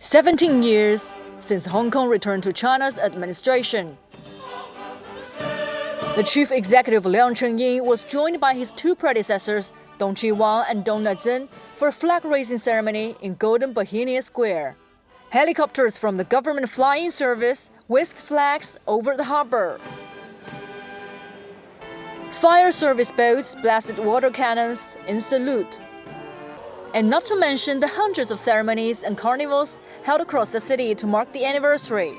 17 years since Hong Kong returned to China's administration. The chief executive Leung Chun-ying was joined by his two predecessors, Dong Chi-wang and Dong Na-zhen, for a flag-raising ceremony in Golden Bohemia Square. Helicopters from the government flying service whisked flags over the harbor. Fire service boats blasted water cannons in salute. And not to mention the hundreds of ceremonies and carnivals held across the city to mark the anniversary.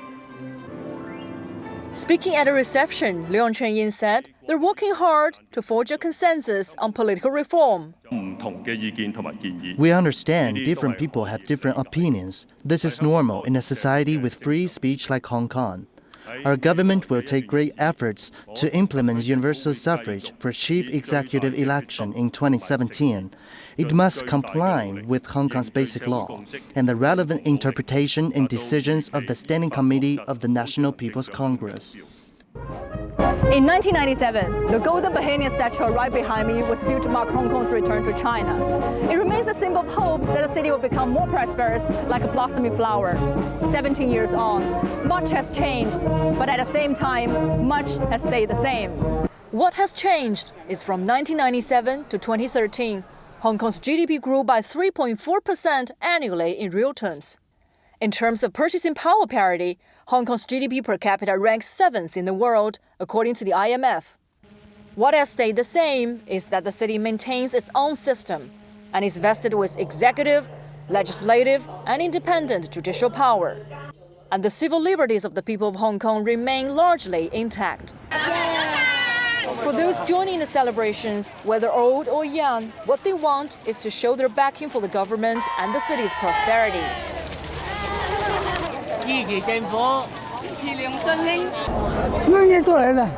Speaking at a reception, Leung Chun-ying said they're working hard to forge a consensus on political reform. We understand different people have different opinions. This is normal in a society with free speech like Hong Kong. Our government will take great efforts to implement universal suffrage for chief executive election in 2017. It must comply with Hong Kong's basic law and the relevant interpretation and decisions of the Standing Committee of the National People's Congress. In 1997, the Golden Bohemia statue right behind me was built to mark Hong Kong's return to China. It remains a symbol of hope that the city will become more prosperous like a blossoming flower. 17 years on, much has changed, but at the same time, much has stayed the same. What has changed is from 1997 to 2013, Hong Kong's GDP grew by 3.4% annually in real terms. In terms of purchasing power parity, Hong Kong's GDP per capita ranks 7th in the world, according to the IMF. What has stayed the same is that the city maintains its own system and is vested with executive, legislative, and independent judicial power. And the civil liberties of the people of Hong Kong remain largely intact. For those joining the celebrations, whether old or young, what they want is to show their backing for the government and the city's prosperity. 支持政府，支持梁振英。乜嘢做嚟的？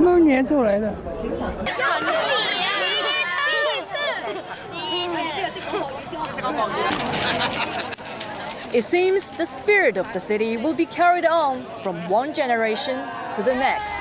乜嘢做嚟的？ It seems the spirit of the city will be carried on from one generation to the next.